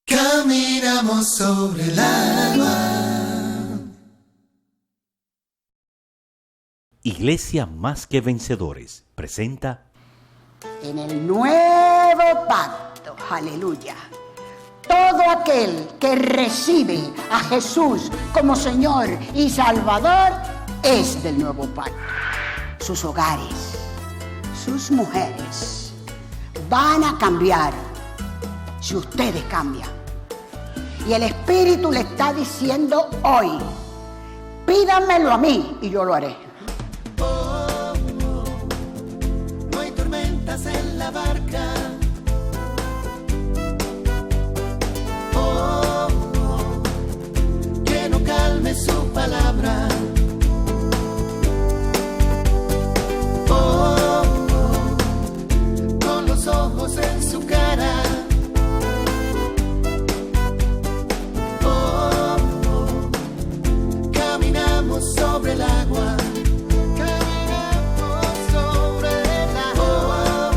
Caminamos sobre el agua. Iglesia Más que Vencedores presenta En el nuevo pacto, aleluya, todo aquel que recibe a Jesús como Señor y Salvador es del nuevo pacto. Sus hogares, sus mujeres van a cambiar si ustedes cambian. Y el Espíritu le está diciendo hoy: pídanmelo a mí y yo lo haré. No hay tormentas en la barca. Que no calme su palabra. Con los ojos en su cara. Sobre el agua, caminamos sobre el agua.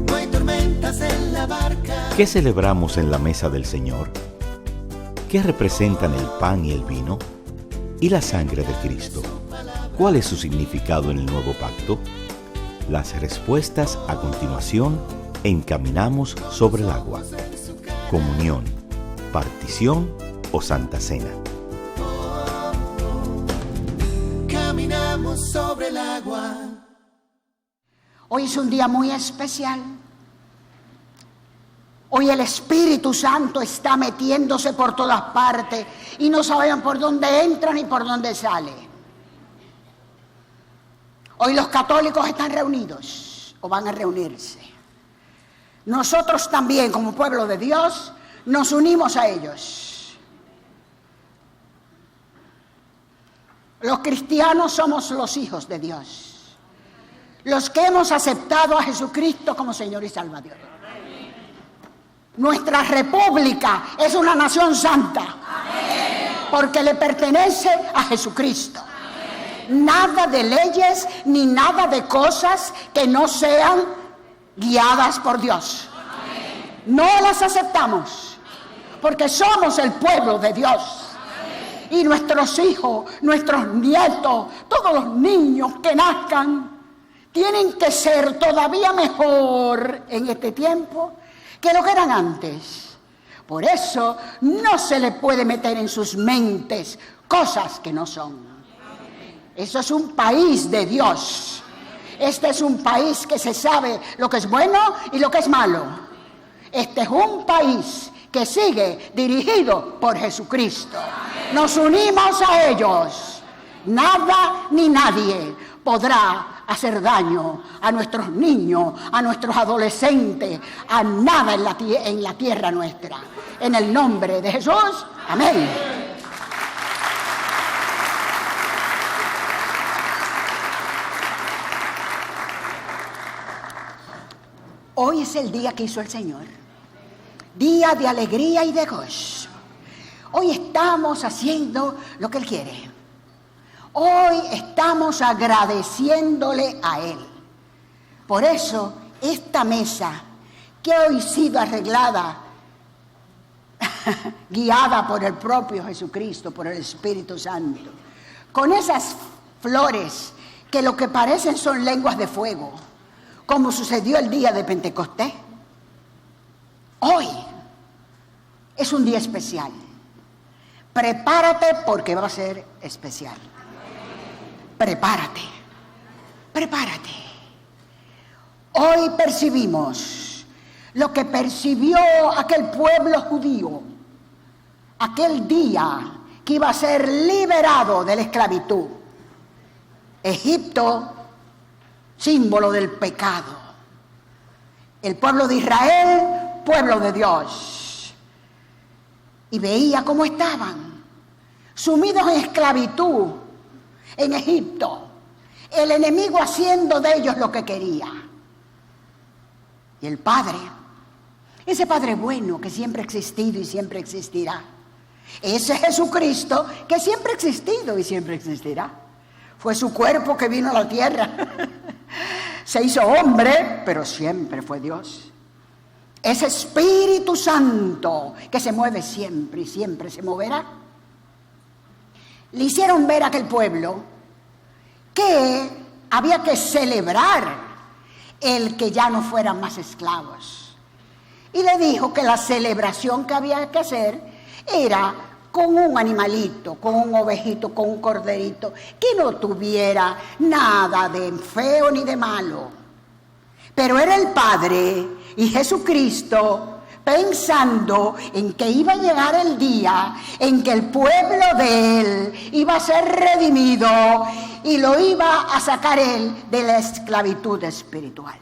No hay tormentas en la barca. ¿Qué celebramos en la mesa del Señor? ¿Qué representan el pan y el vino? ¿Y la sangre de Cristo? ¿Cuál es su significado en el nuevo pacto? Las respuestas a continuación en Caminamos sobre el agua. Comunión, partición o Santa Cena. Caminamos sobre el agua. Hoy es un día muy especial. Hoy el Espíritu Santo está metiéndose por todas partes y no saben por dónde entra ni por dónde sale. Hoy los católicos están reunidos o van a reunirse. Nosotros también, como pueblo de Dios, nos unimos a ellos. Los cristianos somos los hijos de Dios, los que hemos aceptado a Jesucristo como Señor y Salvador. Nuestra república es una nación santa, porque le pertenece a Jesucristo. Nada de leyes ni nada de cosas que no sean guiadas por Dios. No las aceptamos, porque somos el pueblo de Dios. Y nuestros hijos, nuestros nietos, todos los niños que nazcan, tienen que ser todavía mejor en este tiempo que lo que eran antes. Por eso no se le puede meter en sus mentes cosas que no son. Eso es un país de Dios. Este es un país que se sabe lo que es bueno y lo que es malo. Este es un país que sigue dirigido por Jesucristo. Nos unimos a ellos. Nada ni nadie podrá hacer daño a nuestros niños, a nuestros adolescentes, a nada en la tierra nuestra. En el nombre de Jesús, amén. Hoy es el día que hizo el Señor. Día de alegría y de gozo. Hoy estamos haciendo lo que Él quiere. Hoy estamos agradeciéndole a Él. Por eso, esta mesa, que hoy ha sido arreglada, guiada por el propio Jesucristo, por el Espíritu Santo, con esas flores que lo que parecen son lenguas de fuego, como sucedió el día de Pentecostés. Hoy es un día especial. Prepárate porque va a ser especial. Prepárate. Prepárate. Hoy percibimos lo que percibió aquel pueblo judío, aquel día que iba a ser liberado de la esclavitud. Egipto, símbolo del pecado. El pueblo de Israel, pueblo de Dios. Y veía cómo estaban, sumidos en esclavitud en Egipto. El enemigo haciendo de ellos lo que quería. Y el Padre, ese Padre bueno que siempre ha existido y siempre existirá. Ese Jesucristo que siempre ha existido y siempre existirá. Fue su cuerpo que vino a la tierra. Se hizo hombre, pero siempre fue Dios. ese Espíritu Santo que se mueve siempre y siempre se moverá, le hicieron ver a aquel pueblo que había que celebrar el que ya no fueran más esclavos. Y le dijo que la celebración que había que hacer era con un animalito, con un ovejito, con un corderito, que no tuviera nada de feo ni de malo. Pero era el Padre y Jesucristo pensando en que iba a llegar el día en que el pueblo de Él iba a ser redimido y lo iba a sacar Él de la esclavitud espiritual.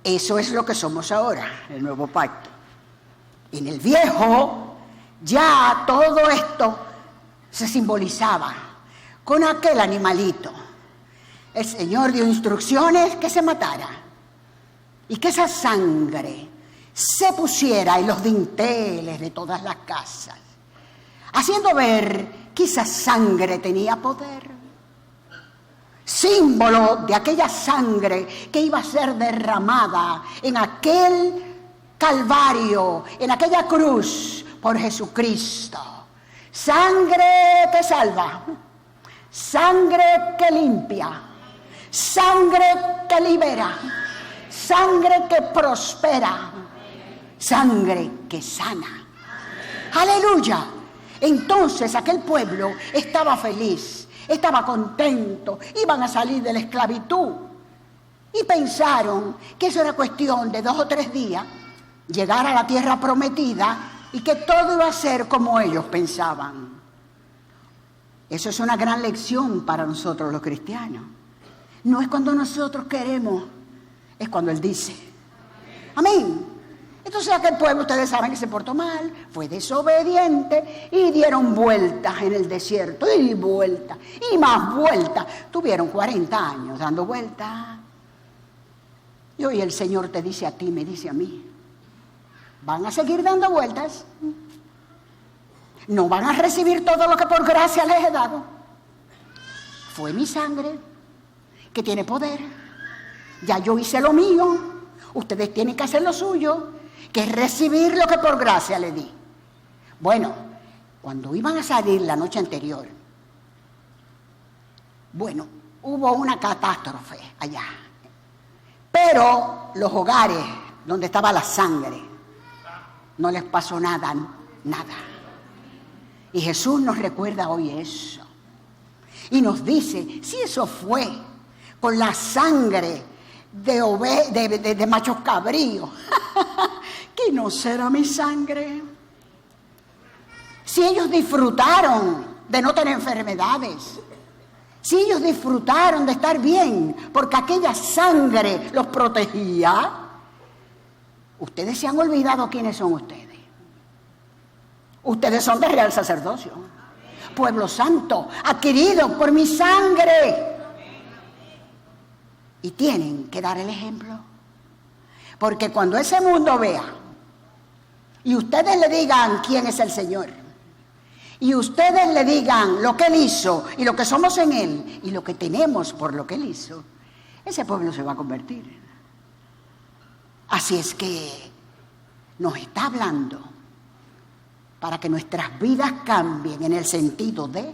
Eso es lo que somos ahora, el nuevo pacto. En el viejo ya todo esto se simbolizaba con aquel animalito. El Señor dio instrucciones que se matara y que esa sangre se pusiera en los dinteles de todas las casas, haciendo ver que esa sangre tenía poder. Símbolo de aquella sangre que iba a ser derramada en aquel Calvario, en aquella cruz por Jesucristo. Sangre que salva, sangre que limpia, sangre que libera, sangre que prospera, sangre que sana. ¡Aleluya! Entonces aquel pueblo estaba feliz, estaba contento, iban a salir de la esclavitud. Y pensaron que eso era cuestión de 2 o 3 días, llegar a la tierra prometida y que todo iba a ser como ellos pensaban. Eso es una gran lección para nosotros los cristianos. No es cuando nosotros queremos, es cuando Él dice. Amén. Entonces aquel pueblo, ustedes saben que se portó mal, fue desobediente y dieron vueltas en el desierto, y vueltas, y más vueltas. Tuvieron 40 años dando vueltas. Y hoy el Señor te dice a ti, me dice a mí, ¿van a seguir dando vueltas? ¿No van a recibir todo lo que por gracia les he dado? Fue mi sangre que tiene poder. Ya yo hice lo mío, ustedes tienen que hacer lo suyo, que es recibir lo que por gracia le di. Bueno, cuando iban a salir la noche anterior, bueno, hubo una catástrofe allá. Pero los hogares donde estaba la sangre, no les pasó nada, nada. Y Jesús nos recuerda hoy eso. Y nos dice, si eso fue con la sangre de machos cabríos, que no será mi sangre. Si ellos disfrutaron de no tener enfermedades, si ellos disfrutaron de estar bien, porque aquella sangre los protegía, ustedes se han olvidado quiénes son ustedes. Ustedes son de real sacerdocio, pueblo santo, adquirido por mi sangre. Y tienen que dar el ejemplo. Porque cuando ese mundo vea y ustedes le digan quién es el Señor, y ustedes le digan lo que Él hizo y lo que somos en Él y lo que tenemos por lo que Él hizo, ese pueblo se va a convertir. Así es que nos está hablando para que nuestras vidas cambien en el sentido de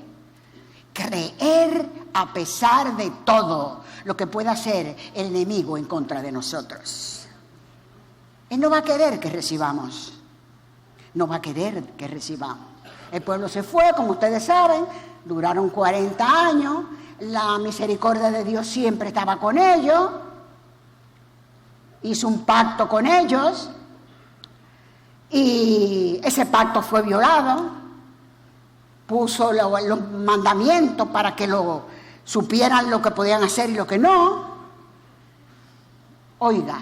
creer a pesar de todo lo que pueda hacer el enemigo en contra de nosotros. Él no va a querer que recibamos. No va a querer que recibamos. El pueblo se fue, como ustedes saben, duraron 40 años. La misericordia de Dios siempre estaba con ellos. Hizo un pacto con ellos. Y ese pacto fue violado. Puso los mandamientos para que supieran lo que podían hacer y lo que no. Oiga,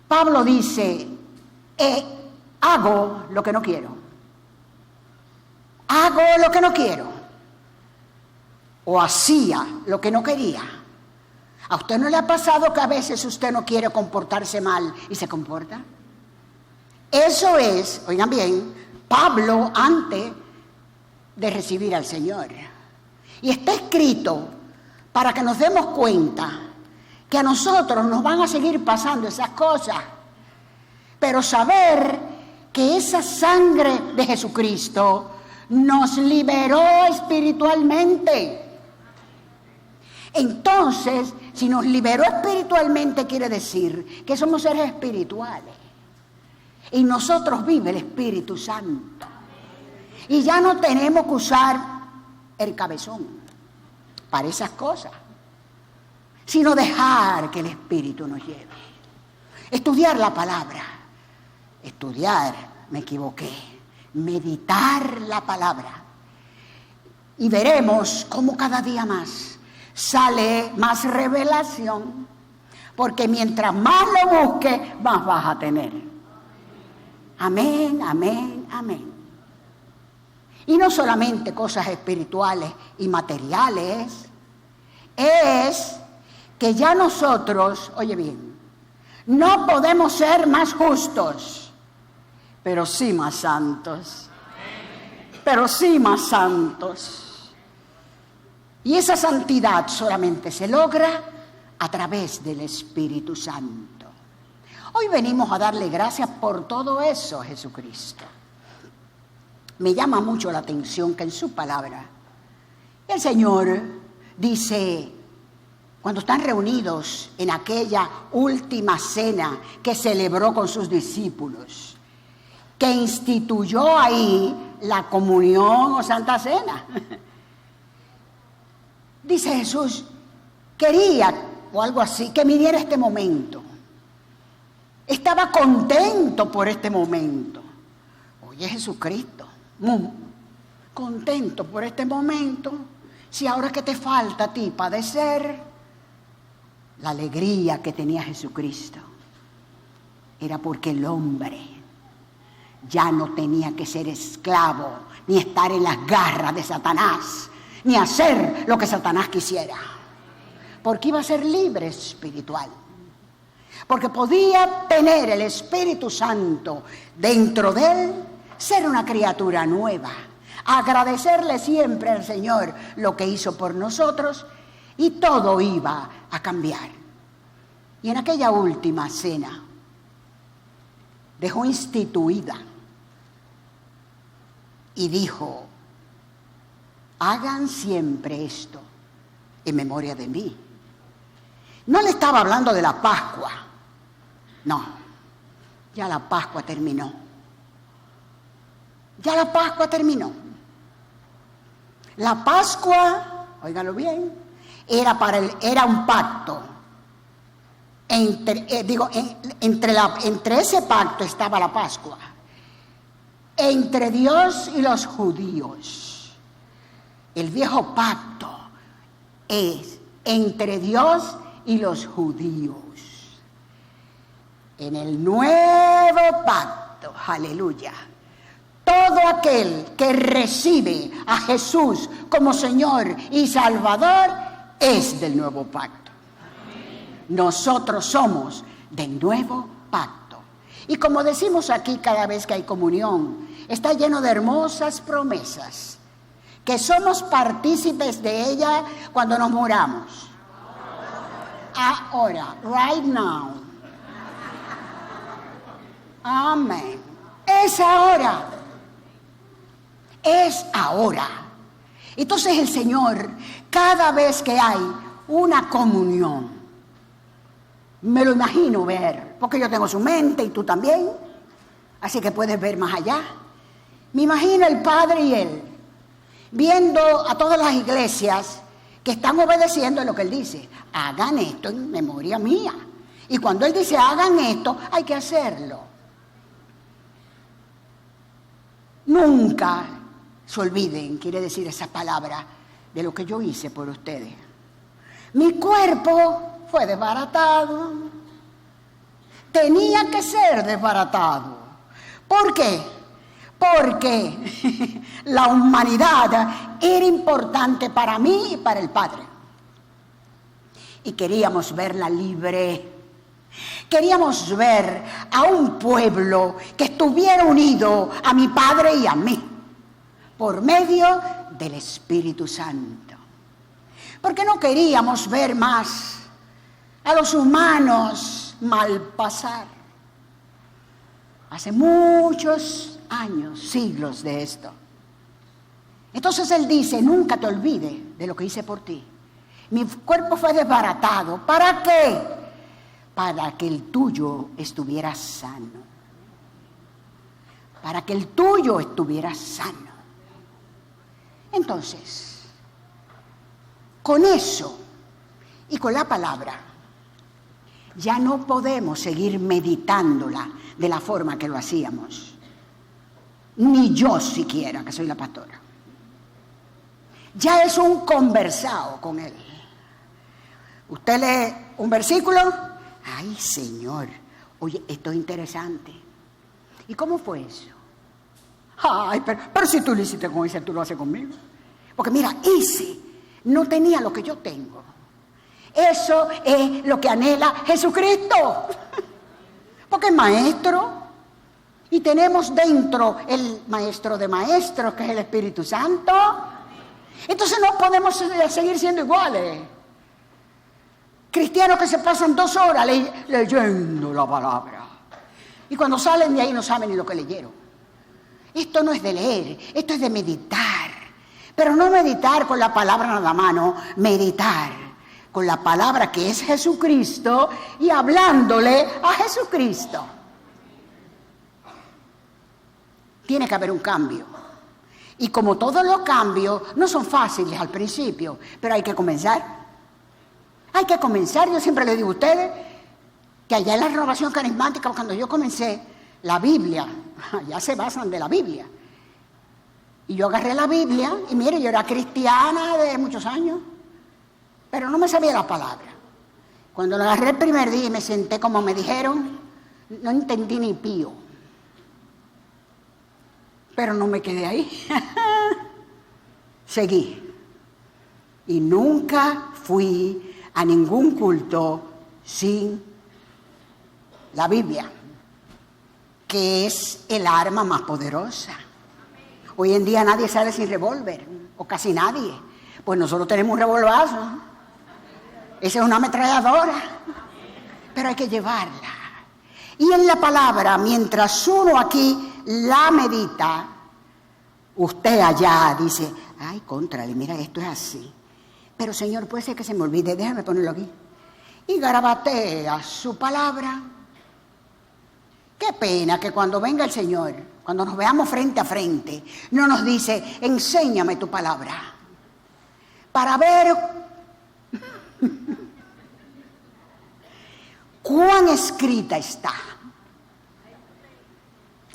Pablo dice, hago lo que no quiero. Hago lo que no quiero. O hacía lo que no quería. ¿A usted no le ha pasado que a veces usted no quiere comportarse mal y se comporta? Eso es, oigan bien, Pablo antes de recibir al Señor. Y está escrito para que nos demos cuenta que a nosotros nos van a seguir pasando esas cosas. pero saber que esa sangre de Jesucristo nos liberó espiritualmente. Entonces, si nos liberó espiritualmente, quiere decir que somos seres espirituales. Y nosotros vive el Espíritu Santo. Y ya no tenemos que usar el cabezón para esas cosas, sino dejar que el Espíritu nos lleve. Estudiar la palabra. Estudiar, me equivoqué. Meditar la palabra. Y veremos cómo cada día más sale más revelación, porque mientras más lo busques, más vas a tener. Amén, amén, amén. Y no solamente cosas espirituales y materiales, es que ya nosotros, oye bien, no podemos ser más justos, pero sí más santos. Pero sí más santos. Y esa santidad solamente se logra a través del Espíritu Santo. Hoy venimos a darle gracias por todo eso a Jesucristo. Me llama mucho la atención que en su palabra el Señor dice, cuando están reunidos en aquella última cena que celebró con sus discípulos, que instituyó ahí la comunión o Santa Cena. Dice Jesús, quería, o algo así, que viniera este momento. Estaba contento por este momento. Oye, Jesucristo, contento por este momento, si ahora que te falta a ti padecer, la alegría que tenía Jesucristo era porque el hombre ya no tenía que ser esclavo, ni estar en las garras de Satanás, ni hacer lo que Satanás quisiera, porque iba a ser libre espiritual, porque podía tener el Espíritu Santo dentro de él, ser una criatura nueva, agradecerle siempre al Señor lo que hizo por nosotros, y todo iba a cambiar. Y en aquella última cena dejó instituida y dijo, hagan siempre esto en memoria de mí. No le estaba hablando de la Pascua. No, ya la Pascua terminó. Ya la Pascua terminó. La Pascua, óigalo bien, era un pacto. Entre ese pacto estaba la Pascua. Entre Dios y los judíos. El viejo pacto es entre Dios y los judíos. En el nuevo pacto, aleluya, todo aquel que recibe a Jesús como Señor y Salvador es del nuevo pacto. Nosotros somos del nuevo pacto. Y como decimos aquí cada vez que hay comunión, está lleno de hermosas promesas, que somos partícipes de ella cuando nos muramos. Ahora, right now. Amén. Es ahora. Es ahora. Entonces el Señor, cada vez que hay una comunión, me lo imagino ver, porque yo tengo su mente y tú también, así que puedes ver más allá. Me imagino el Padre y Él, viendo a todas las iglesias que están obedeciendo lo que Él dice. Hagan esto en memoria mía. Y cuando Él dice hagan esto, hay que hacerlo. Nunca se olviden, quiere decir esa palabra, de lo que yo hice por ustedes. Mi cuerpo fue desbaratado. Tenía que ser desbaratado. ¿Por qué? Porque la humanidad era importante para mí y para el Padre. Y queríamos verla libre. Queríamos ver a un pueblo que estuviera unido a mi Padre y a mí, por medio del Espíritu Santo. Porque no queríamos ver más a los humanos mal pasar. Hace muchos años, siglos de esto. Entonces Él dice, nunca te olvides de lo que hice por ti. Mi cuerpo fue desbaratado. ¿Para qué? Para que el tuyo estuviera sano. Para que el tuyo estuviera sano. Entonces, con eso y con la palabra, ya no podemos seguir meditándola de la forma que lo hacíamos. Ni yo siquiera, que soy la pastora. Ya es un conversado con Él. Usted lee un versículo, ay Señor, oye, esto es interesante. ¿Y cómo fue eso? Ay, pero si tú lo hiciste con ese, tú lo haces conmigo. Porque mira, ese no tenía lo que yo tengo. Eso es lo que anhela Jesucristo. Porque es maestro. Y tenemos dentro el maestro de maestros, que es el Espíritu Santo. Entonces no podemos seguir siendo iguales. Cristianos que se pasan 2 horas leyendo la palabra. Y cuando salen de ahí no saben ni lo que leyeron. Esto no es de leer, esto es de meditar. Pero no meditar con la palabra nada más, no. Meditar con la palabra que es Jesucristo y hablándole a Jesucristo. Tiene que haber un cambio. Y como todos los cambios no son fáciles al principio, pero hay que comenzar. Hay que comenzar. Yo siempre le digo a ustedes que allá en la renovación carismática, cuando yo comencé, la Biblia, ya se basan de la Biblia. Y yo agarré la Biblia y mire, yo era cristiana de muchos años, pero no me sabía la palabra. Cuando la agarré el primer día y me senté como me dijeron, no entendí ni pío. Pero no me quedé ahí. Seguí. Y nunca fui a ningún culto sin la Biblia, que es el arma más poderosa. Hoy en día nadie sale sin revólver, o casi nadie. Pues nosotros tenemos un revolvazo. Esa es una ametralladora. Pero hay que llevarla. Y en la palabra, mientras uno aquí la medita, usted allá dice, ay, contrale, mira, esto es así. Pero Señor, puede ser que se me olvide, déjame ponerlo aquí. Y garabatea su palabra. Qué pena que cuando venga el Señor, cuando nos veamos frente a frente, no nos dice, enséñame tu palabra. Para ver cuán escrita está.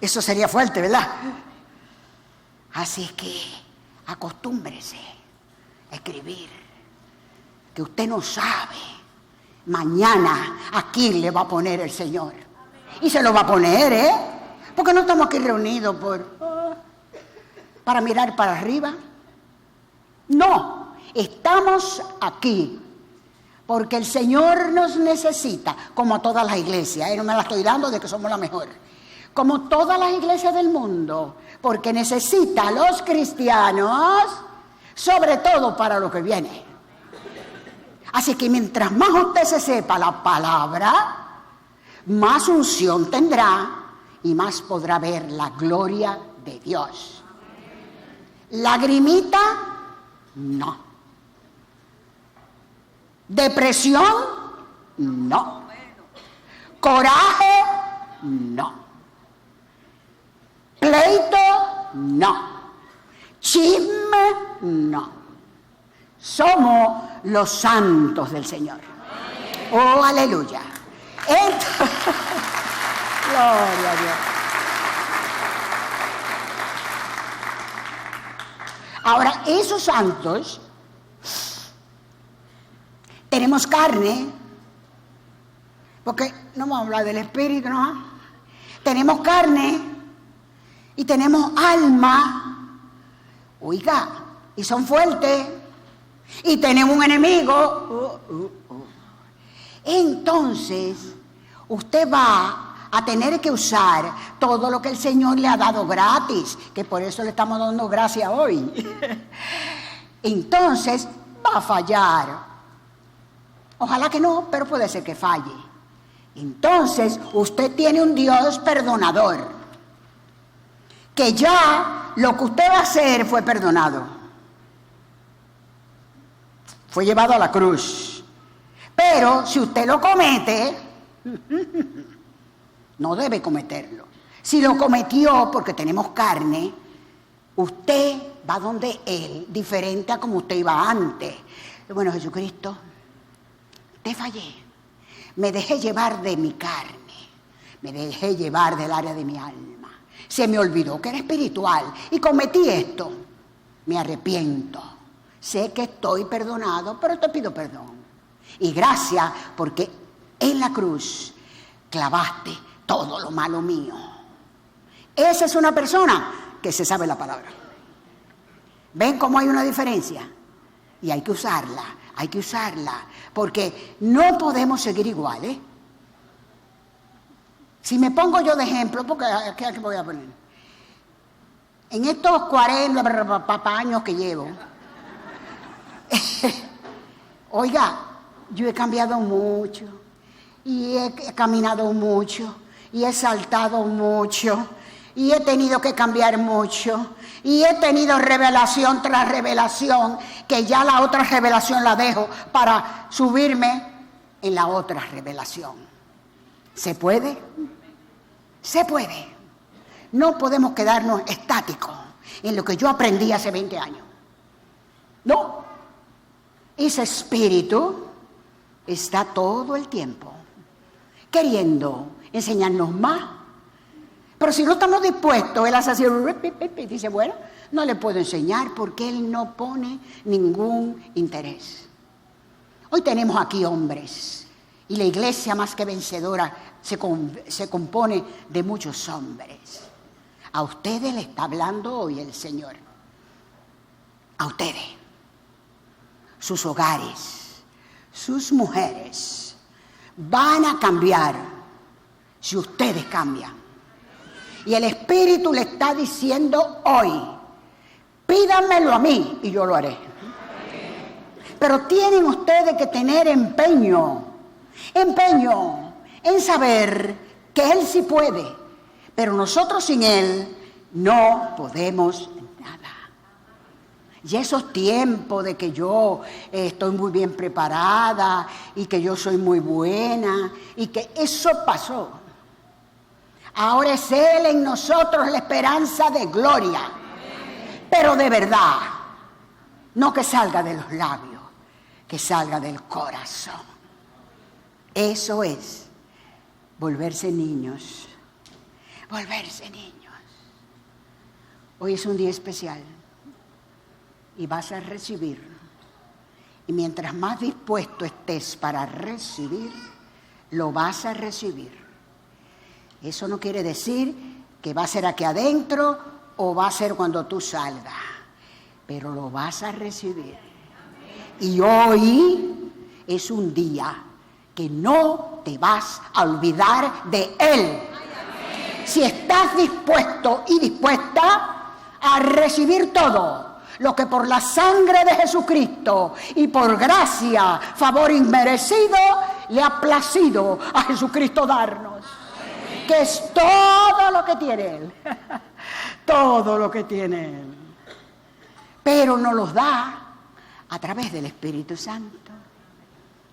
Eso sería fuerte, ¿verdad? Así que acostúmbrese a escribir, que usted no sabe mañana a quién le va a poner el Señor. Y se lo va a poner, ¿eh? Porque no estamos aquí reunidos para mirar para arriba. No, estamos aquí porque el Señor nos necesita, como todas las iglesias. No me la estoy dando de que somos la mejor. Como todas las iglesias del mundo, porque necesita a los cristianos, sobre todo para lo que viene. Así que mientras más usted se sepa la palabra, más unción tendrá y más podrá ver la gloria de Dios. Lagrimita, no. Depresión, no. Coraje, no. Pleito, no. Chisme, no. Somos los santos del Señor. Oh, aleluya. Gloria a Dios. Ahora, esos santos, tenemos carne, porque no vamos a hablar del espíritu, ¿no? Tenemos carne y tenemos alma, oiga, y son fuertes, y tenemos un enemigo. Entonces, usted va a tener que usar todo lo que el Señor le ha dado gratis, que por eso le estamos dando gracias hoy. Entonces, va a fallar. Ojalá que no, pero puede ser que falle. Entonces, usted tiene un Dios perdonador, que ya lo que usted va a hacer fue perdonado. Fue llevado a la cruz. Pero si usted lo comete, no debe cometerlo. Si lo cometió porque tenemos carne, usted va donde Él, diferente a como usted iba antes. Bueno, Jesucristo, te fallé. Me dejé llevar de mi carne. Me dejé llevar del área de mi alma. Se me olvidó que era espiritual y cometí esto. Me arrepiento. Sé que estoy perdonado, pero te pido perdón. Y gracias porque en la cruz clavaste todo lo malo mío. Esa es una persona que se sabe la palabra. ¿Ven cómo hay una diferencia? Y hay que usarla, porque no podemos seguir iguales. Si me pongo yo de ejemplo, porque ¿qué voy a poner? En estos 40 años que llevo, oiga, yo he cambiado mucho, y he caminado mucho, y he saltado mucho, y he tenido que cambiar mucho, y he tenido revelación tras revelación, que ya la otra revelación la dejo para subirme en la otra revelación. ¿Se puede? Se puede. No podemos quedarnos estáticos en lo que yo aprendí hace 20 años. No. Ese espíritu está todo el tiempo queriendo enseñarnos más. Pero si no estamos dispuestos, él hace así, y dice, bueno, no le puedo enseñar porque él no pone ningún interés. Hoy tenemos aquí hombres y la iglesia más que vencedora se compone de muchos hombres. A ustedes le está hablando hoy el Señor. A ustedes. Sus hogares, sus mujeres van a cambiar si ustedes cambian. Y el Espíritu le está diciendo hoy, pídanmelo a mí y yo lo haré. Pero tienen ustedes que tener empeño en saber que Él sí puede, pero nosotros sin Él no podemos nada. Y esos tiempos de que yo estoy muy bien preparada y que yo soy muy buena y que eso pasó. Ahora es Él en nosotros la esperanza de gloria, pero de verdad, no que salga de los labios, que salga del corazón. Eso es volverse niños, volverse niños. Hoy es un día especial y vas a recibir. Y mientras más dispuesto estés para recibir, lo vas a recibir. Eso no quiere decir que va a ser aquí adentro o va a ser cuando tú salgas, pero lo vas a recibir. Y hoy es un día que no te vas a olvidar de Él. Si estás dispuesto y dispuesta a recibir todo lo que por la sangre de Jesucristo y por gracia, favor inmerecido, le ha placido a Jesucristo darnos, que es todo lo que tiene Él, todo lo que tiene Él, pero nos los da a través del Espíritu Santo.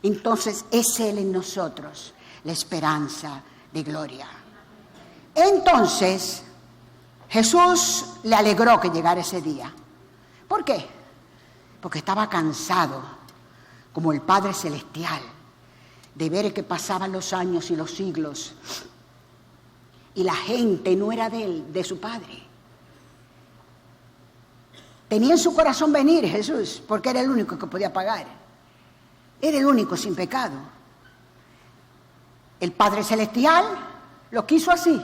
Entonces es Él en nosotros la esperanza de gloria. Entonces Jesús le alegró que llegara ese día. ¿Por qué? Porque estaba cansado, como el Padre Celestial, de ver que pasaban los años y los siglos y la gente no era de Él, de su Padre. Tenía en su corazón venir Jesús, porque era el único que podía pagar. Era el único sin pecado. El Padre Celestial lo quiso así.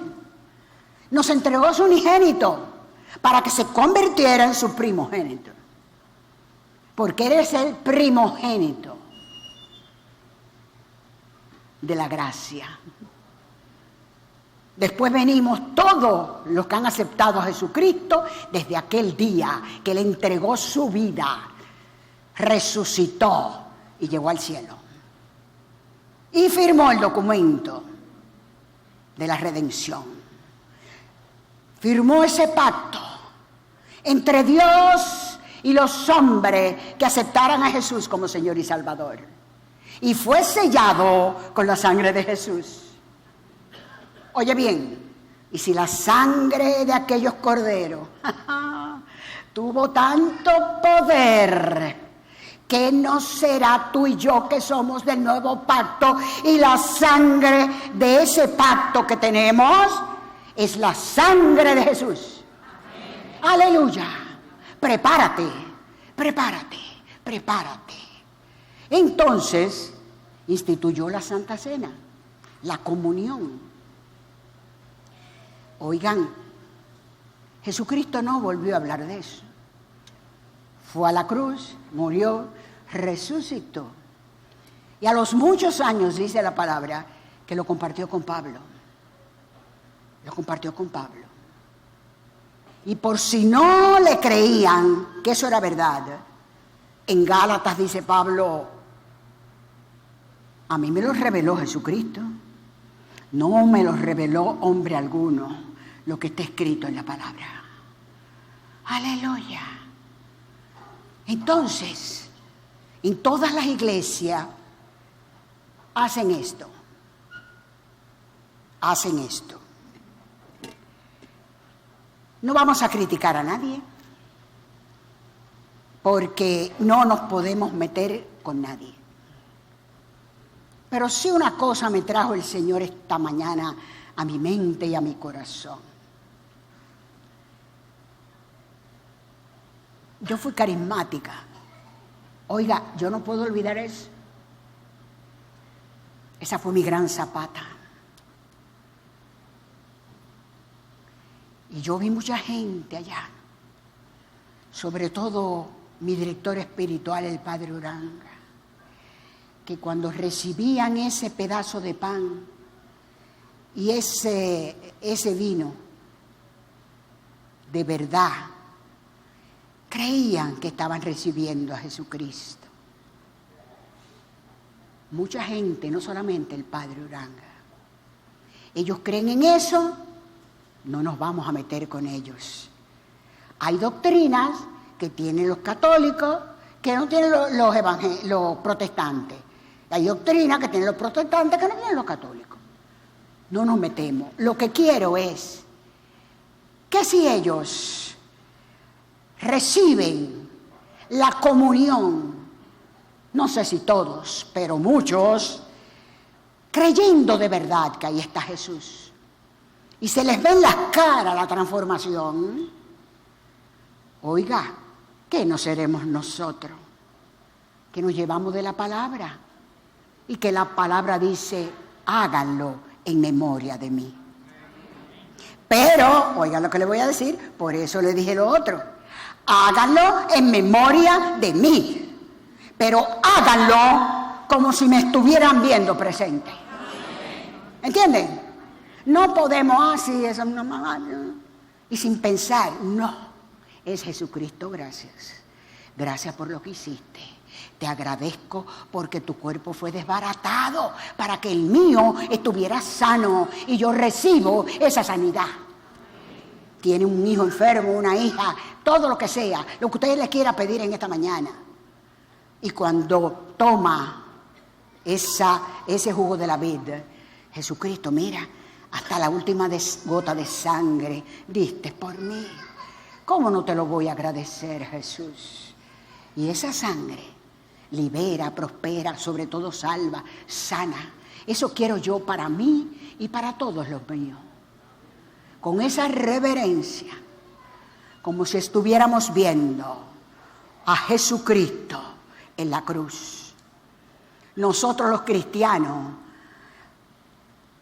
Nos entregó a su unigénito para que se convirtiera en su primogénito. Porque eres el primogénito de la gracia. Después venimos todos los que han aceptado a Jesucristo desde aquel día que le entregó su vida, resucitó y llegó al cielo. Y firmó el documento de la redención. Firmó ese pacto entre Dios y los hombres que aceptaran a Jesús como Señor y Salvador. Y fue sellado con la sangre de Jesús. Oye bien, y si la sangre de aquellos corderos tuvo tanto poder, ¿qué no será tú y yo que somos del nuevo pacto? Y la sangre de ese pacto que tenemos es la sangre de Jesús. Amén. Aleluya. Prepárate, prepárate, prepárate. Entonces instituyó la Santa Cena, la comunión. Oigan, Jesucristo no volvió a hablar de eso. Fue a la cruz, murió, resucitó. Y a los muchos años, dice la palabra, que lo compartió con Pablo. Lo compartió con Pablo. Y por si no le creían que eso era verdad, en Gálatas dice Pablo, a mí me lo reveló Jesucristo. No me lo reveló hombre alguno, lo que está escrito en la palabra. Aleluya. Entonces, en todas las iglesias hacen esto. Hacen esto. No vamos a criticar a nadie, porque no nos podemos meter con nadie. Pero sí una cosa me trajo el Señor esta mañana a mi mente y a mi corazón. Yo fui carismática. Oiga, yo no puedo olvidar eso. Esa fue mi gran zapata. Y yo vi mucha gente allá. Sobre todo mi director espiritual, el Padre Uranga, que cuando recibían ese pedazo de pan y ese vino, de verdad, creían que estaban recibiendo a Jesucristo. Mucha gente, no solamente el Padre Uranga. Ellos creen en eso, no nos vamos a meter con ellos. Hay doctrinas que tienen los católicos que no tienen los protestantes. Hay doctrinas que tienen los protestantes que no tienen los católicos. No nos metemos. Lo que quiero es que si ellos reciben la comunión, no sé si todos, pero muchos, creyendo de verdad que ahí está Jesús, y se les ve en las caras la transformación, oiga, ¿qué no seremos nosotros? Que nos llevamos de la palabra, y que la palabra dice, háganlo en memoria de mí. Pero, oigan lo que le voy a decir, por eso le dije lo otro, háganlo en memoria de mí, pero háganlo como si me estuvieran viendo presente. ¿Entienden? No podemos así, eso no, y sin pensar, no, es Jesucristo, gracias. Gracias por lo que hiciste. Te agradezco porque tu cuerpo fue desbaratado para que el mío estuviera sano y yo recibo esa sanidad. Tiene un hijo enfermo, una hija, todo lo que sea, lo que usted le quiera pedir en esta mañana. Y cuando toma ese jugo de la vid, Jesucristo, mira, hasta la última gota de sangre diste por mí. ¿Cómo no te lo voy a agradecer, Jesús? Y esa sangre libera, prospera, sobre todo salva, sana. Eso quiero yo para mí y para todos los míos. Con esa reverencia, como si estuviéramos viendo a Jesucristo en la cruz. Nosotros los cristianos,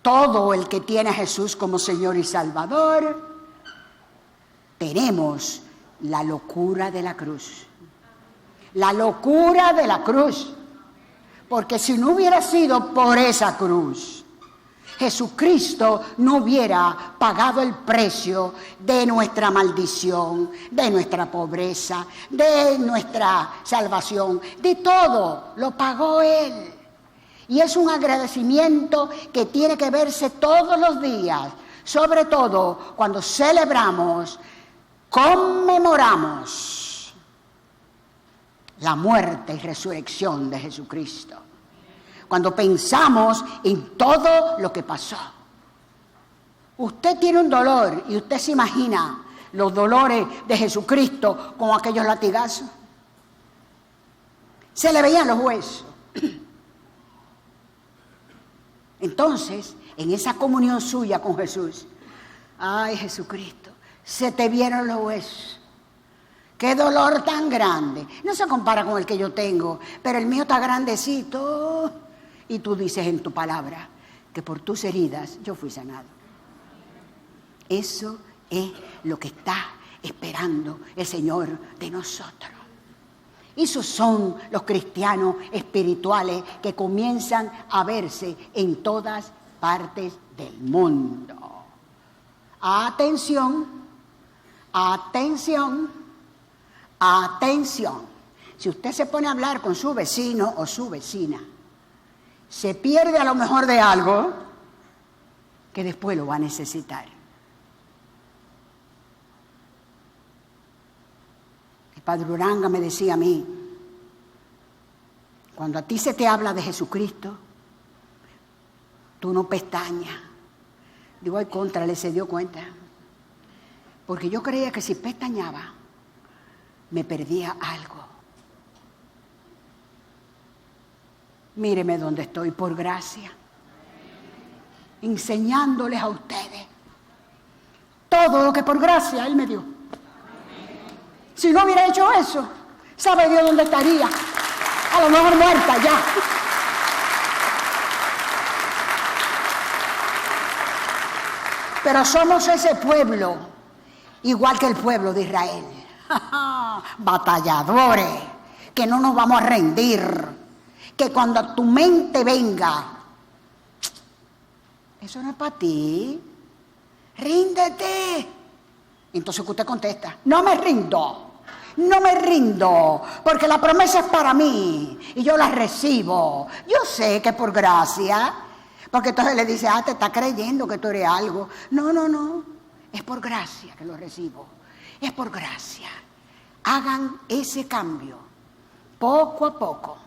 todo el que tiene a Jesús como Señor y Salvador, tenemos la locura de la cruz. La locura de la cruz. Porque si no hubiera sido por esa cruz, Jesucristo no hubiera pagado el precio de nuestra maldición, de nuestra pobreza, de nuestra salvación, de todo. Lo pagó Él. Y es un agradecimiento que tiene que verse todos los días, sobre todo cuando celebramos, conmemoramos la muerte y resurrección de Jesucristo. Cuando pensamos en todo lo que pasó. Usted tiene un dolor y usted se imagina los dolores de Jesucristo con aquellos latigazos. Se le veían los huesos. Entonces, en esa comunión suya con Jesús, ay Jesucristo, se te vieron los huesos. Qué dolor tan grande. No se compara con el que yo tengo, pero el mío está grandecito. Y tú dices en tu palabra que por tus heridas yo fui sanado. Eso es lo que está esperando el Señor de nosotros. Esos son los cristianos espirituales que comienzan a verse en todas partes del mundo. Atención, atención, atención. Si usted se pone a hablar con su vecino o su vecina, se pierde a lo mejor de algo que después lo va a necesitar. El padre Uranga me decía a mí, cuando a ti se te habla de Jesucristo, tú no pestañas. Digo, ay, contrale, se dio cuenta. Porque yo creía que si pestañaba, me perdía algo. Míreme donde estoy, por gracia, enseñándoles a ustedes todo lo que por gracia Él me dio. Si no hubiera hecho eso, ¿sabe Dios dónde estaría? A lo mejor muerta ya. Pero somos ese pueblo, igual que el pueblo de Israel, batalladores, que no nos vamos a rendir. Que cuando tu mente venga, eso no es para ti, ríndete. Entonces usted contesta, no me rindo, porque la promesa es para mí y yo la recibo. Yo sé que por gracia, porque entonces le dice, te está creyendo que tú eres algo. No, es por gracia que lo recibo, es por gracia. Hagan ese cambio, poco a poco.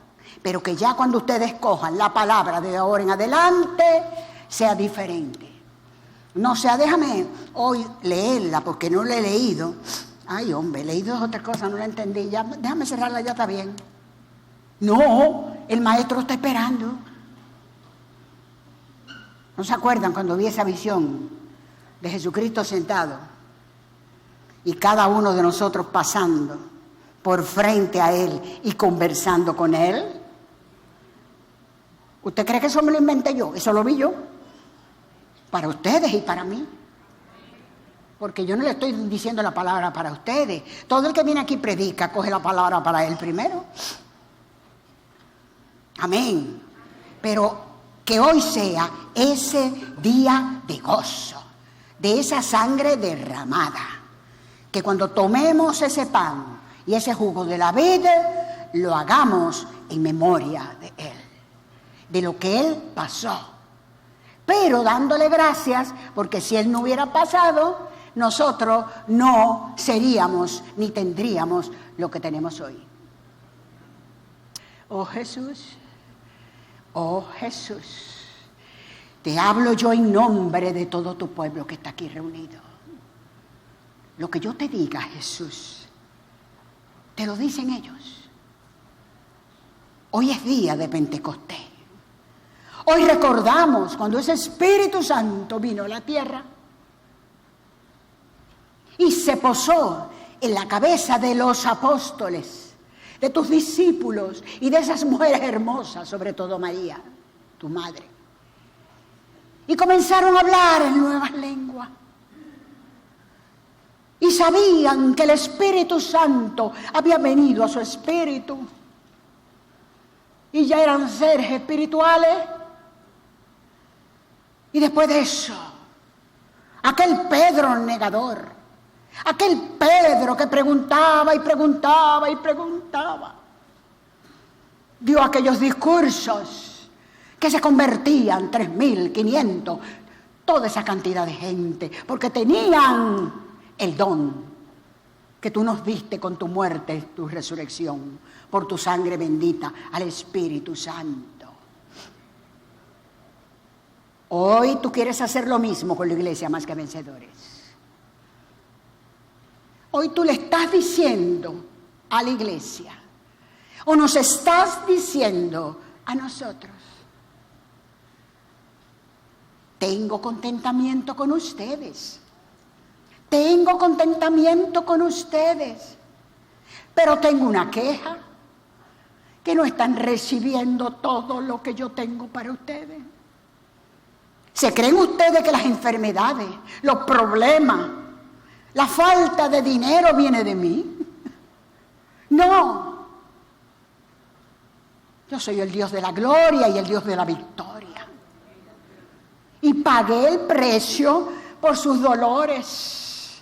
Pero que ya cuando ustedes cojan la palabra de ahora en adelante, sea diferente. No sea, déjame hoy leerla, porque no la he leído. Ay, hombre, he leído otras cosas, no la entendí. Ya, déjame cerrarla, ya está bien. No, el maestro está esperando. ¿No se acuerdan cuando vi esa visión de Jesucristo sentado y cada uno de nosotros pasando por frente a Él y conversando con Él? ¿Usted cree que eso me lo inventé yo? Eso lo vi yo. Para ustedes y para mí. Porque yo no le estoy diciendo la palabra para ustedes. Todo el que viene aquí predica, coge la palabra para él primero. Amén. Pero que hoy sea ese día de gozo, de esa sangre derramada. Que cuando tomemos ese pan y ese jugo de la vida, lo hagamos en memoria de Él. De lo que Él pasó, pero dándole gracias, porque si Él no hubiera pasado, nosotros no seríamos ni tendríamos lo que tenemos hoy. Oh Jesús, te hablo yo en nombre de todo tu pueblo que está aquí reunido. Lo que yo te diga, Jesús, te lo dicen ellos. Hoy es día de Pentecostés. Hoy recordamos cuando ese Espíritu Santo vino a la tierra y se posó en la cabeza de los apóstoles, de tus discípulos y de esas mujeres hermosas, sobre todo María, tu madre. Y comenzaron a hablar en nuevas lenguas. Y sabían que el Espíritu Santo había venido a su espíritu. Y ya eran seres espirituales. Y después de eso, aquel Pedro negador, aquel Pedro que preguntaba y preguntaba y preguntaba, dio aquellos discursos que se convertían 3.500, toda esa cantidad de gente, porque tenían el don que tú nos diste con tu muerte, tu resurrección, por tu sangre bendita, al Espíritu Santo. Hoy tú quieres hacer lo mismo con la iglesia Más que Vencedores. Hoy tú le estás diciendo a la iglesia, o nos estás diciendo a nosotros: tengo contentamiento con ustedes, tengo contentamiento con ustedes, pero tengo una queja, que no están recibiendo todo lo que yo tengo para ustedes. ¿Se creen ustedes que las enfermedades, los problemas, la falta de dinero viene de mí? No. Yo soy el Dios de la gloria y el Dios de la victoria. Y pagué el precio por sus dolores,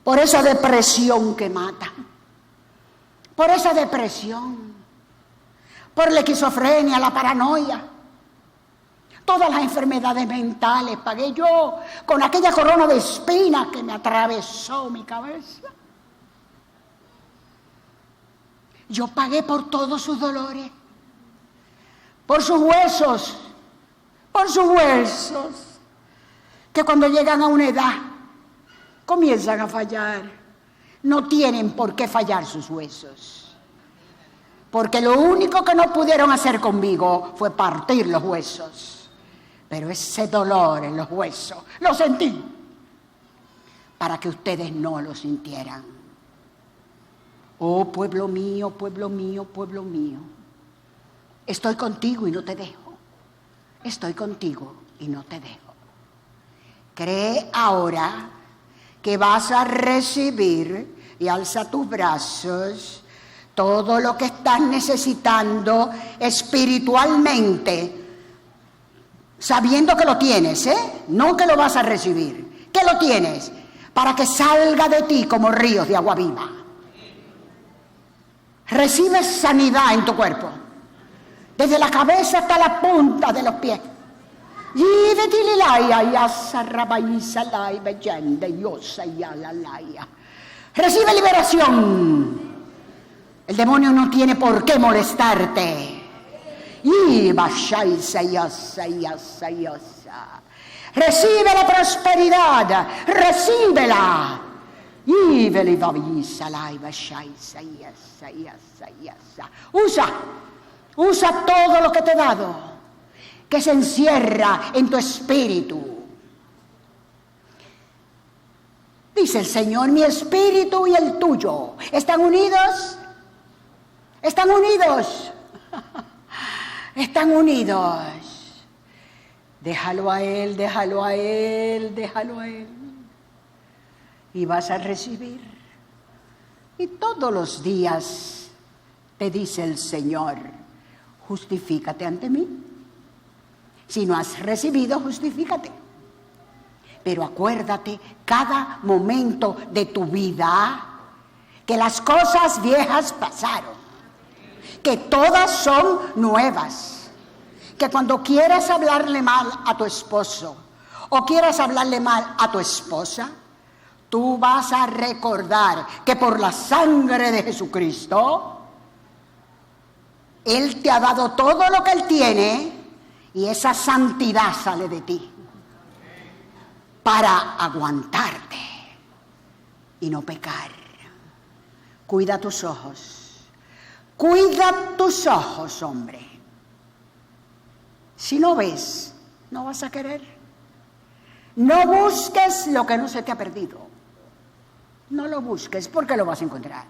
por esa depresión que mata, por esa depresión, por la esquizofrenia, la paranoia, todas las enfermedades mentales pagué yo con aquella corona de espinas que me atravesó mi cabeza. Yo pagué por todos sus dolores, por sus huesos, que cuando llegan a una edad comienzan a fallar. No tienen por qué fallar sus huesos, porque lo único que no pudieron hacer conmigo fue partir los huesos. Pero ese dolor en los huesos lo sentí para que ustedes no lo sintieran. Oh, pueblo mío, pueblo mío, pueblo mío, estoy contigo y no te dejo. Estoy contigo y no te dejo. Cree ahora que vas a recibir, y alza tus brazos, todo lo que estás necesitando espiritualmente, sabiendo que lo tienes, no que lo vas a recibir, que lo tienes, para que salga de ti como ríos de agua viva. Recibes sanidad en tu cuerpo, desde la cabeza hasta la punta de los pies. Recibe liberación. El demonio no tiene por qué molestarte. Recibe la prosperidad, recíbela. Usa todo lo que te he dado, que se encierra en tu espíritu. Dice el Señor: mi espíritu y el tuyo están unidos. Están unidos. Están unidos. Déjalo a Él, déjalo a Él, déjalo a Él. Y vas a recibir. Y todos los días te dice el Señor: justifícate ante mí. Si no has recibido, justifícate. Pero acuérdate cada momento de tu vida que las cosas viejas pasaron, que todas son nuevas, que cuando quieras hablarle mal a tu esposo o quieras hablarle mal a tu esposa, tú vas a recordar que por la sangre de Jesucristo, Él te ha dado todo lo que Él tiene y esa santidad sale de ti para aguantarte y no pecar. Cuida tus ojos. Cuida tus ojos, hombre. Si no ves, no vas a querer. No busques lo que no se te ha perdido. No lo busques porque lo vas a encontrar.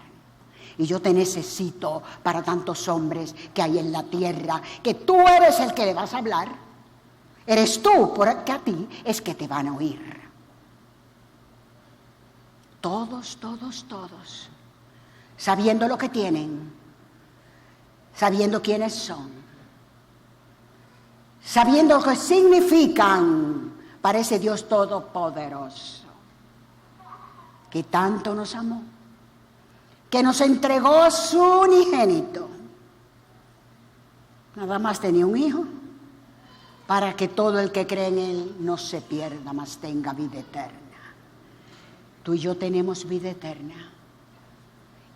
Y yo te necesito para tantos hombres que hay en la tierra, que tú eres el que le vas a hablar. Eres tú, porque a ti es que te van a oír. Todos, todos, todos, sabiendo lo que tienen, sabiendo quiénes son, sabiendo lo que significan para ese Dios todopoderoso, que tanto nos amó, que nos entregó a su unigénito. Nada más tenía un hijo, para que todo el que cree en Él no se pierda, mas tenga vida eterna. Tú y yo tenemos vida eterna.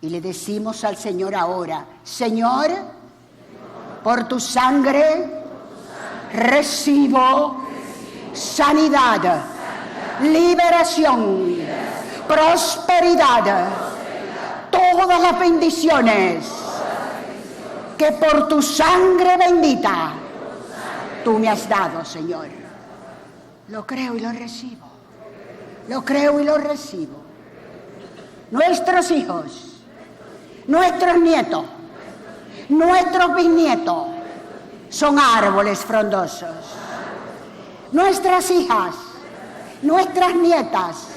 Y le decimos al Señor ahora, Señor, por tu sangre recibo sanidad, liberación, prosperidad, todas las bendiciones que por tu sangre bendita tú me has dado, Señor. Lo creo y lo recibo. Lo creo y lo recibo. Nuestros hijos, nuestros nietos, nuestros bisnietos son árboles frondosos. Nuestras hijas, nuestras nietas,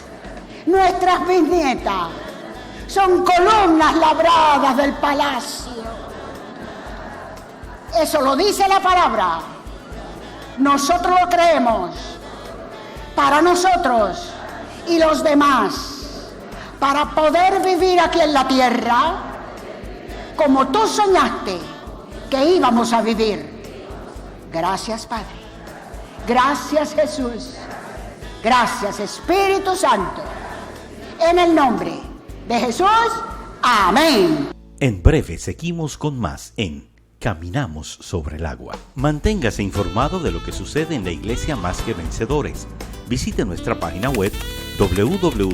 nuestras bisnietas son columnas labradas del palacio. Eso lo dice la palabra. Nosotros lo creemos. Para nosotros y los demás, para poder vivir aquí en la tierra como tú soñaste que íbamos a vivir. Gracias, Padre. Gracias, Jesús. Gracias, Espíritu Santo. En el nombre de Jesús, amén. En breve seguimos con más en Caminamos sobre el agua. Manténgase informado de lo que sucede en la Iglesia Más que Vencedores. Visite nuestra página web www.mqv.org.do.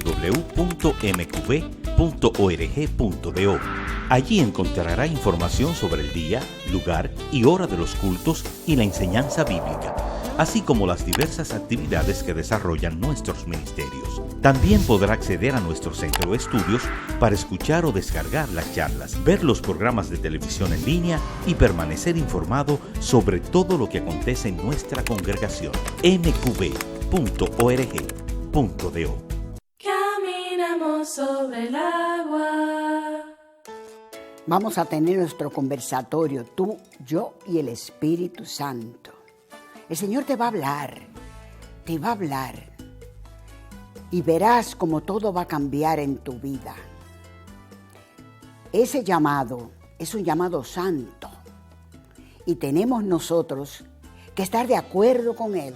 Allí encontrará información sobre el día, lugar y hora de los cultos y la enseñanza bíblica, así como las diversas actividades que desarrollan nuestros ministerios. También podrá acceder a nuestro centro de estudios para escuchar o descargar las charlas, ver los programas de televisión en línea y permanecer informado sobre todo lo que acontece en nuestra congregación. mqv.org.do. Caminamos sobre el agua. Vamos a tener nuestro conversatorio, tú, yo y el Espíritu Santo. El Señor te va a hablar, y verás cómo todo va a cambiar en tu vida. Ese llamado es un llamado santo y tenemos nosotros que estar de acuerdo con Él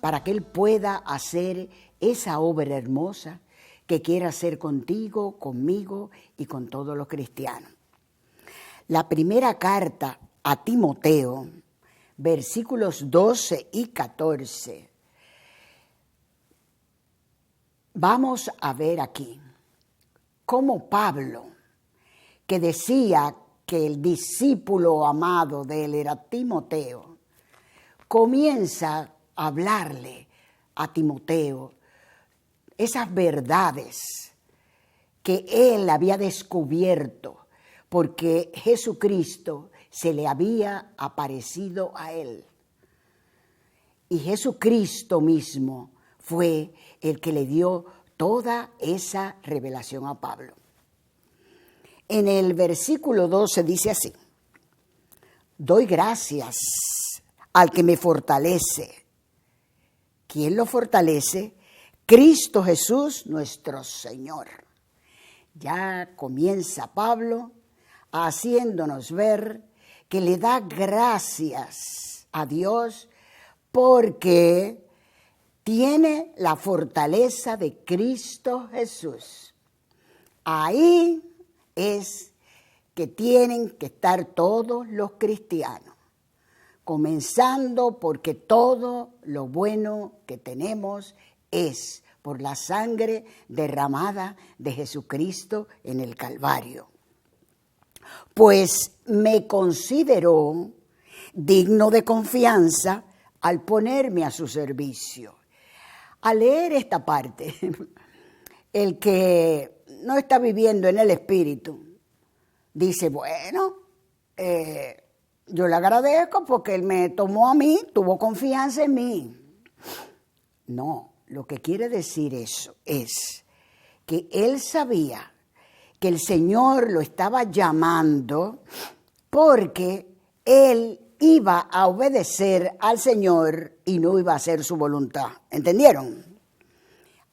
para que Él pueda hacer esa obra hermosa que quiere hacer contigo, conmigo y con todos los cristianos. La primera carta a Timoteo, versículos 12 y 14. Vamos a ver aquí cómo Pablo, que decía que el discípulo amado de él era Timoteo, comienza a hablarle a Timoteo esas verdades que él había descubierto porque Jesucristo se le había aparecido a él. Y Jesucristo mismo fue el que le dio toda esa revelación a Pablo. En el versículo 12 dice así: doy gracias al que me fortalece. ¿Quién lo fortalece? Cristo Jesús, nuestro Señor. Ya comienza Pablo haciéndonos ver que le da gracias a Dios porque tiene la fortaleza de Cristo Jesús. Ahí es que tienen que estar todos los cristianos, comenzando porque todo lo bueno que tenemos es por la sangre derramada de Jesucristo en el Calvario. Pues me consideró digno de confianza al ponerme a su servicio. Al leer esta parte, el que no está viviendo en el Espíritu dice, bueno, yo le agradezco porque él me tomó a mí, tuvo confianza en mí. No, lo que quiere decir eso es que él sabía que el Señor lo estaba llamando porque él iba a obedecer al Señor y no iba a hacer su voluntad. ¿Entendieron?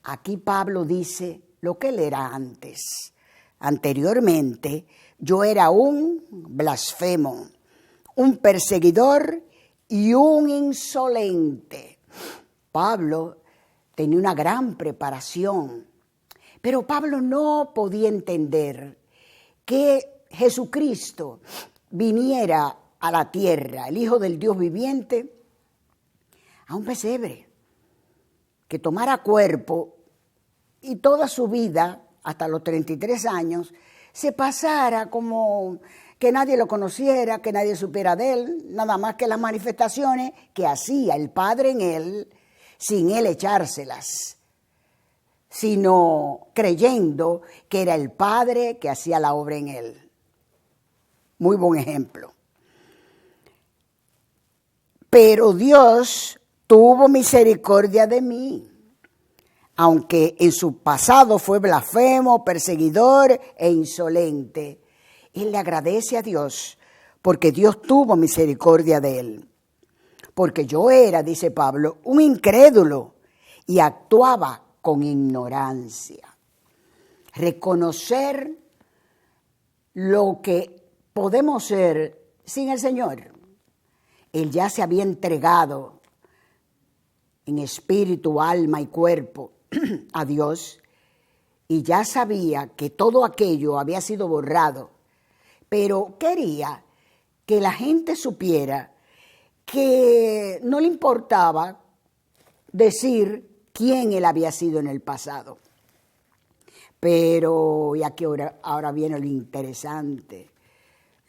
Aquí Pablo dice lo que él era antes. Anteriormente yo era un blasfemo, un perseguidor y un insolente. Pablo tenía una gran preparación, pero Pablo no podía entender que Jesucristo viniera a la tierra, el Hijo del Dios viviente, a un pesebre, que tomara cuerpo y toda su vida, hasta los 33 años, se pasara como que nadie lo conociera, que nadie supiera de él, nada más que las manifestaciones que hacía el Padre en él, sin él echárselas, sino creyendo que era el Padre que hacía la obra en él. Muy buen ejemplo. Pero Dios tuvo misericordia de mí, aunque en su pasado fue blasfemo, perseguidor e insolente. Él le agradece a Dios porque Dios tuvo misericordia de él. Porque yo era, dice Pablo, un incrédulo y actuaba con ignorancia. Reconocer lo que podemos ser sin el Señor. Él ya se había entregado en espíritu, alma y cuerpo a Dios y ya sabía que todo aquello había sido borrado, pero quería que la gente supiera que no le importaba decir quién él había sido en el pasado. Pero, y aquí ahora viene lo interesante,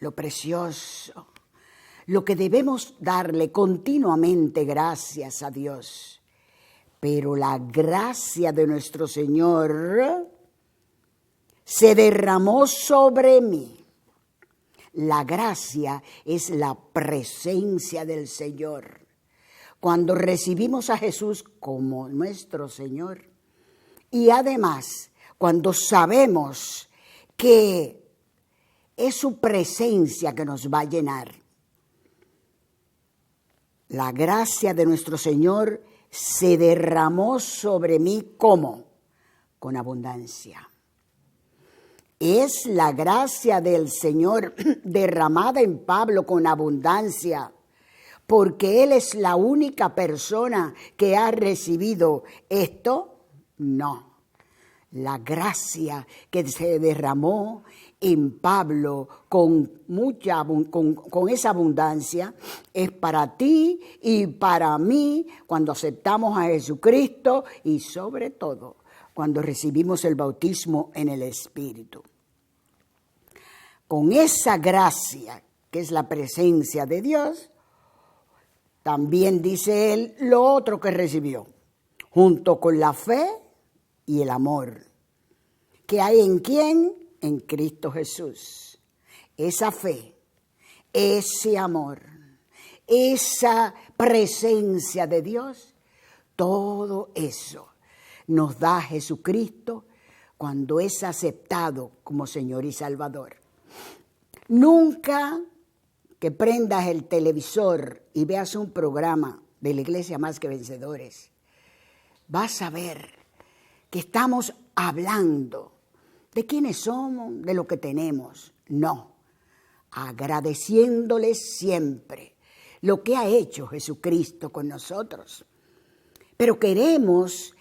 lo precioso, lo que debemos darle continuamente gracias a Dios. Pero la gracia de nuestro Señor se derramó sobre mí. La gracia es la presencia del Señor. Cuando recibimos a Jesús como nuestro Señor y además cuando sabemos que es su presencia que nos va a llenar. La gracia de nuestro Señor se derramó sobre mí, ¿cómo? Con abundancia. Es la gracia del Señor derramada en Pablo con abundancia, porque él es la única persona que ha recibido esto. No, la gracia que se derramó en Pablo con esa abundancia es para ti y para mí cuando aceptamos a Jesucristo y sobre todo cuando recibimos el bautismo en el Espíritu. Con esa gracia que es la presencia de Dios, también dice él lo otro que recibió, junto con la fe y el amor. ¿Que hay en quién? En Cristo Jesús. Esa fe, ese amor, esa presencia de Dios, todo eso nos da Jesucristo cuando es aceptado como Señor y Salvador. Nunca que prendas el televisor y veas un programa de la Iglesia Más que Vencedores, vas a ver que estamos hablando de quiénes somos, de lo que tenemos. No, agradeciéndole siempre lo que ha hecho Jesucristo con nosotros. Pero queremos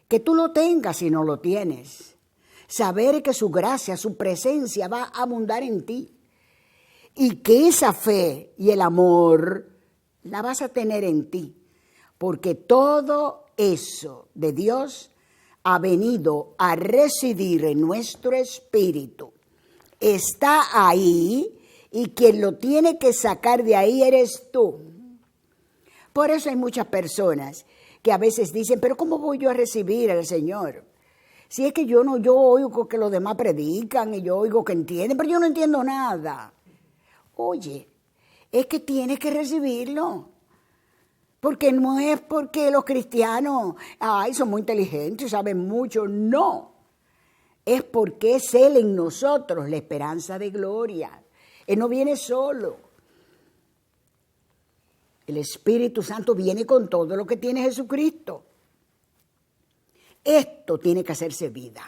que tú lo tengas si no lo tienes. Saber que su gracia, su presencia va a abundar en ti. Y que esa fe y el amor la vas a tener en ti. Porque todo eso de Dios ha venido a residir en nuestro espíritu. Está ahí y quien lo tiene que sacar de ahí eres tú. Por eso hay muchas personas que a veces dicen, pero ¿cómo voy yo a recibir al Señor? Si es que yo oigo que los demás predican y yo oigo que entienden, pero yo no entiendo nada. Oye, es que tienes que recibirlo. Porque no es porque los cristianos son muy inteligentes, saben mucho, no. Es porque es Él en nosotros, la esperanza de gloria. Él no viene solo. El Espíritu Santo viene con todo lo que tiene Jesucristo. Esto tiene que hacerse vida.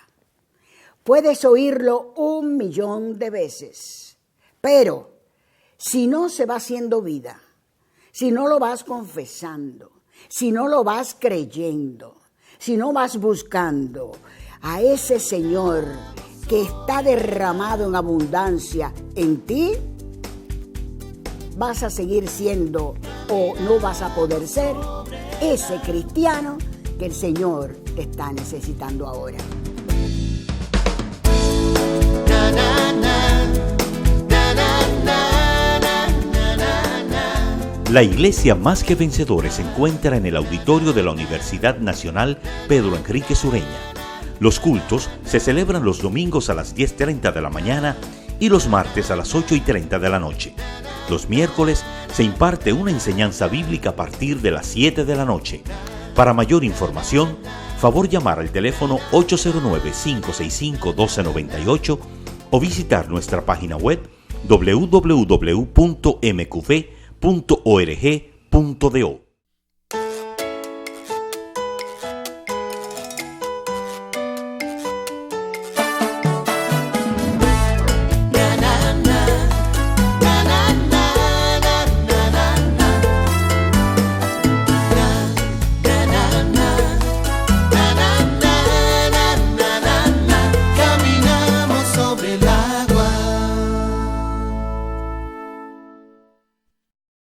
Puedes oírlo 1,000,000 de veces, pero si no se va haciendo vida, si no lo vas confesando, si no lo vas creyendo, si no vas buscando a ese Señor que está derramado en abundancia en ti, vas a seguir siendo o no vas a poder ser ese cristiano que el Señor te está necesitando ahora. La Iglesia Más que Vencedores se encuentra en el auditorio de la Universidad Nacional Pedro Enrique Sureña. Los cultos se celebran los domingos a las 10:30 de la mañana y los martes a las 8:30 de la noche. Los miércoles se imparte una enseñanza bíblica a partir de las 7 de la noche. Para mayor información, favor llamar al teléfono 809-565-1298 o visitar nuestra página web www.mqv.org.do.